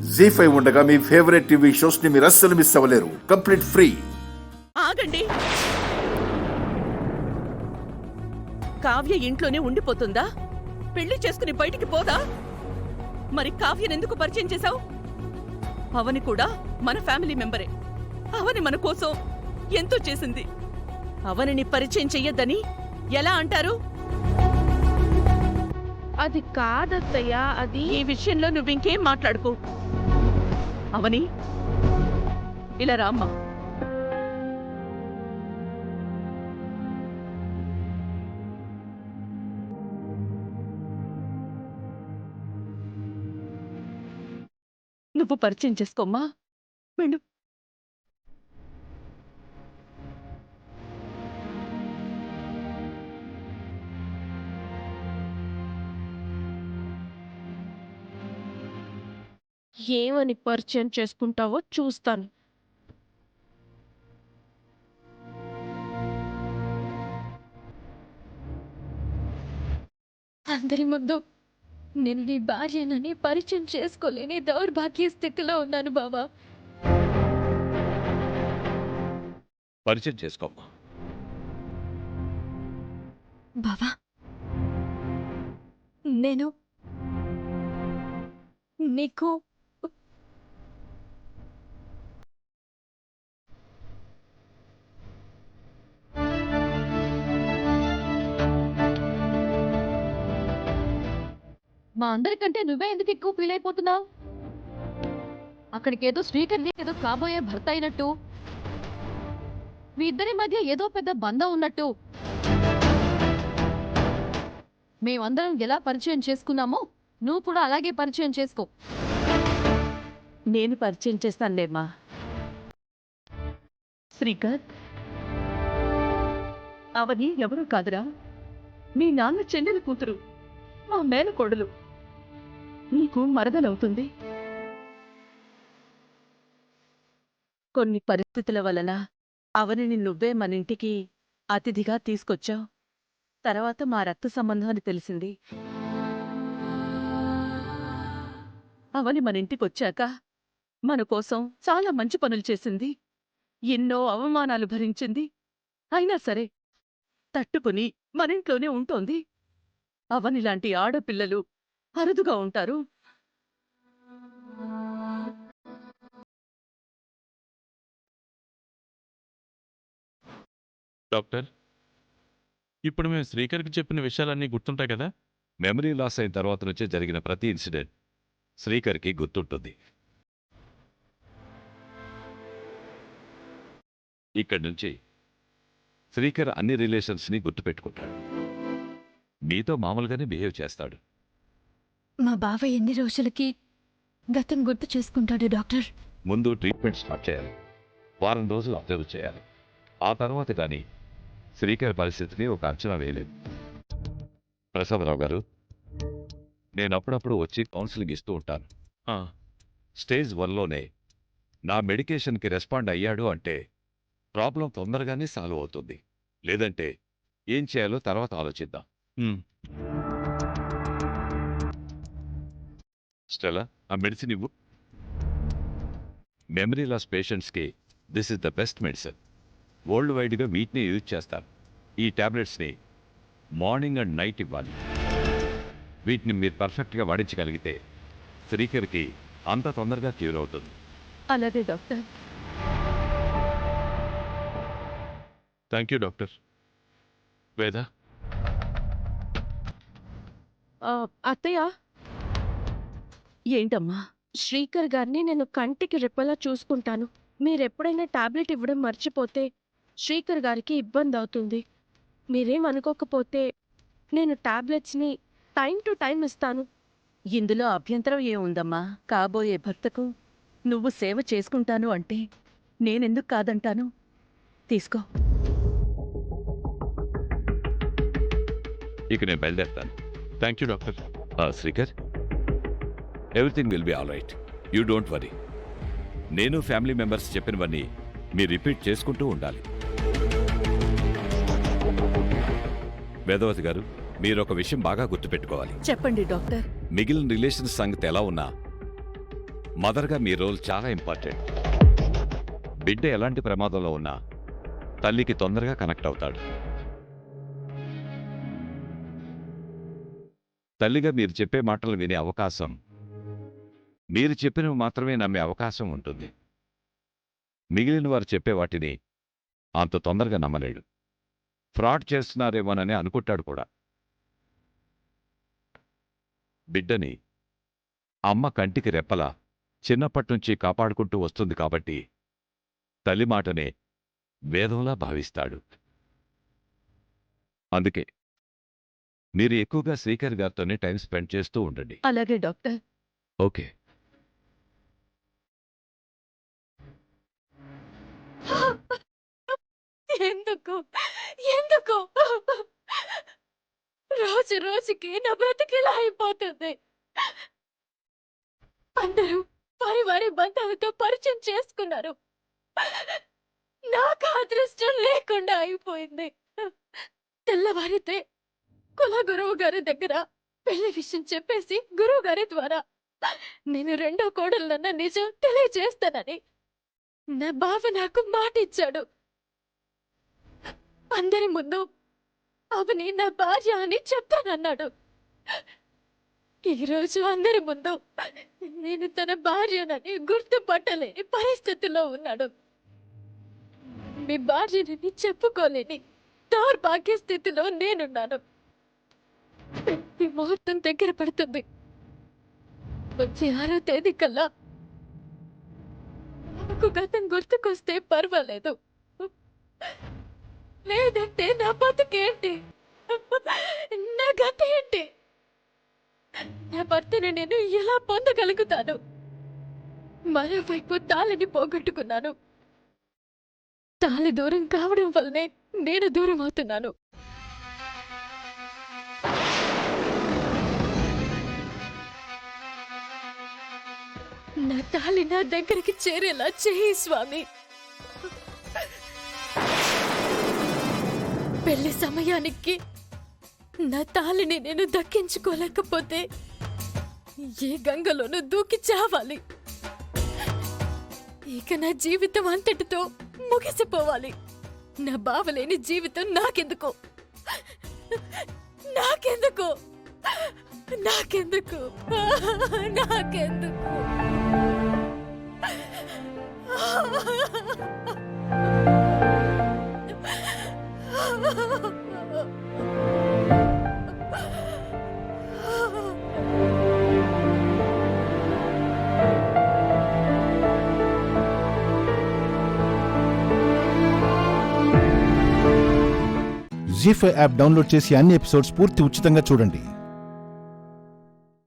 జీ5 ఉండగా మీ favourite TV shows ని మీరు అస్సలు మిస్ అవ్వలేరు. Complete free. ఆగండి. కావ్య ఇంట్లోనే ఉండిపోతుందా? పెళ్లి చేసుకుని బయటికి పోదా? మరి కావ్యనెందుకు పరిచయం చేశావు? అవని కూడా మన ఫ్యామిలీ మెంబరే. అవని మన కోసం ఎంతో చేసింది. అవనిని పరిచయం చెయ్యొద్దని ఎలా అంటారు? అది కాదత్తయ్య, అది ఈ విషయంలో నువ్వింకేం మాట్లాడుకో. అవని, ఇలా రామ్మా. నువ్వు పరిచయం చేసుకోమ్మా. వెళ్ళు. ఏమని పరిచయం చేసుకుంటావో చూస్తాను. అందరి ముందు నేను నీ భార్యనని పరిచయం చేసుకోలేని దౌర్భాగ్య స్థితిలో ఉన్నాను బావా. పరిచయం చేసుకోమ్మా. బావా, నేను నీకు మా అందరికంటే నువ్వే ఎందుకు ఎక్కువ ఫీల్ అయిపోతున్నావు? అక్కడికి ఏదో శ్రీకర్ని ఏదో కాబోయే భర్త అయినట్టు, మీ ఇద్దరి మధ్య ఏదో పెద్ద బంధం ఉన్నట్టు. మేమందరం ఎలా పరిచయం చేసుకున్నామో నువ్వు కూడా అలాగే పరిచయం చేసుకో. నేను పరిచయం చేస్తానులేమ్మా. శ్రీకర్, అవని ఎవరూ కాదురా, మీ నాన్న చెల్లెలి కూతురు, మా మేనకోడలు. నీకు మరదలవుతుంది. కొన్ని పరిస్థితుల వలన అవనిని నువ్వే మన ఇంటికి అతిథిగా తీసుకొచ్చావు. తర్వాత మా రక్త సంబంధం అని తెలిసింది. అవని మన ఇంటికొచ్చాక మన కోసం చాలా మంచి పనులు చేసింది. ఎన్నో అవమానాలు భరించింది. అయినా సరే తట్టుకుని మనింట్లోనే ఉంటోంది. అవనిలాంటి ఆడపిల్లలు అరుదుగా ఉంటారు. డాక్టర్, ఇప్పుడు మేము శ్రీకర్కి చెప్పిన విషయాలన్నీ గుర్తుంటాయి కదా? మెమరీ లాస్ అయిన తర్వాత నుంచే జరిగిన ప్రతి ఇన్సిడెంట్ శ్రీకర్కి గుర్తుంటుంది. ఇక్కడి నుంచి శ్రీకర్ అన్ని రిలేషన్స్ని గుర్తుపెట్టుకుంటాడు. మీతో మామూలుగానే బిహేవ్ చేస్తాడు. మా బావ ఎన్ని రోజులకి గతం గుర్తు చేసుకుంటాడు డాక్టర్? ముందు ట్రీట్మెంట్ స్టార్ట్ చేయాలి. వారం రోజులు అబ్జర్వ్ చేయాలి. ఆ తర్వాత కానీ శ్రీకర్ పరిస్థితిని ఒక అంచనా వేయలేదు. ప్రసాదరావు గారు, నేను అప్పుడప్పుడు వచ్చి కౌన్సిలింగ్ ఇస్తూ ఉంటాను. స్టేజ్ 1లోనే నా మెడికేషన్కి రెస్పాండ్ అయ్యాడు అంటే ప్రాబ్లం తొందరగానే సాల్వ్ అవుతుంది. లేదంటే ఏం చేయాలో తర్వాత ఆలోచిద్దాం. స్టెలా, ఆ మెడిసిన్ ఇవ్వు. మెమరీ లాస్ పేషెంట్స్కి this is the best medicine. World వైడ్గా వీటిని యూజ్ చేస్తారు. ఈ టాబ్లెట్స్ని మార్నింగ్ అండ్ నైట్ ఇవ్వాలి. వీటిని మీరు పర్ఫెక్ట్గా వాడించగలిగితే శ్రీకర్కి అంత తొందరగా క్యూర్ అవుతుంది. అలాగే డాక్టర్. Thank you doctor. వేద, అత్తయ్య, ఏంటమ్మా? శ్రీకర్ గారిని నేను కంటికి రెప్పలా చూసుకుంటాను. మీరెప్పుడైనా టాబ్లెట్ ఇవ్వడం మర్చిపోతే శ్రీకర్ గారికి ఇబ్బంది అవుతుంది. మీరేం అనుకోకపోతే నేను టాబ్లెట్స్ని టైం టు టైం ఇస్తాను. ఇందులో అభ్యంతరం ఏముందమ్మా? కాబోయే భర్తకు నువ్వు సేవ చేసుకుంటాను అంటే నేనెందుకు కాదంటాను? తీసుకో. ఇక నేను బయలుదేరుతాను. Thank you doctor. Srikar, everything will be all right. You don't worry. నేను ఫ్యామిలీ మెంబర్స్ చెప్పినవన్నీ మీరు రిపీట్ చేసుకుంటూ ఉండాలి. వేదవతి గారు, మీరు ఒక విషయం బాగా గుర్తుపెట్టుకోవాలి. చెప్పండి డాక్టర్. మిగిలిన రిలేషన్స్ సంగతి ఎలా ఉన్నా మదర్గా మీ రోల్ చాలా ఇంపార్టెంట్. బిడ్డ ఎలాంటి ప్రమాదంలో ఉన్నా తల్లికి తొందరగా కనెక్ట్ అవుతాడు. తల్లిగా మీరు చెప్పే మాటలు వినే అవకాశం, మీరు చెప్పినవి మాత్రమే నమ్మే అవకాశం ఉంటుంది. మిగిలిన వారు చెప్పే వాటిని అంత తొందరగా నమ్మలేడు. ఫ్రాడ్ చేస్తున్నారేమోనని అనుకుంటాడు కూడా. బిడ్డని అమ్మ కంటికి రెప్పలా చిన్నప్పటినుంచి కాపాడుకుంటూ వస్తుంది కాబట్టి తల్లి మాటనే వేదంలా భావిస్తాడు. అందుకే మీరు ఎక్కువగా శ్రీకర్ గారితోనే టైం స్పెండ్ చేస్తూ ఉండండి. అలాగే డాక్టర్. ఓకే. ఎందుకు ఎందుకు రోజు రోజుకి నా బ్రతికిలా అయిపోతుంది. అందరూ వారి వారి బంధాలతో పరిచయం చేసుకున్నారు. నాకు అదృష్టం లేకుండా అయిపోయింది. తెల్లవారితే కుల గురువు గారి దగ్గర పెళ్లి విషయం చెప్పేసి గురువు గారి ద్వారా నేను రెండో కోడళ్ళన్న నిజం తెలియజేస్తానని నా బావ నాకు మాట ఇచ్చాడు. అందరి ముందు అవని నా భార్య అని చెప్తానన్నాడు. ఈరోజు అందరి ముందు నేను తన భార్యనని గుర్తుపట్టలేని పరిస్థితిలో ఉన్నాడు. మీ భార్యని చెప్పుకోలేని దౌర్భాగ్య స్థితిలో నేనున్నాను. ఈ ముహూర్తం దగ్గర పడుతుంది. వచ్చే 6వ తేదీ కల్లా నాకు గతం గుర్తుకొస్తే పర్వాలేదు, లేదంటే నా బతుకేంటి, నా గత ఏంటి? నా భర్తను నేను ఎలా పొందగలుగుతాను? మరోవైపు తాళిని పోగొట్టుకున్నాను. తాళి దూరం కావడం వల్లనే నేను దూరం అవుతున్నాను. నా తాళి నా దగ్గరికి చేరేలా చేయి స్వామి. పెళ్లి సమయానికి నా తాళిని నేను దక్కించుకోలేకపోతే ఏ గంగలోనూ దూకి చావాలి. ఇక నా జీవితం అంతటితో ముగిసిపోవాలి. నా బావలేని జీవితం నాకెందుకు, నాకెందుకు, నాకెందుకు, నాకెందుకు? జీ5 యాప్ డౌన్లోడ్ చేసి అన్ని ఎపిసోడ్స్ పూర్తి ఉచితంగా చూడండి.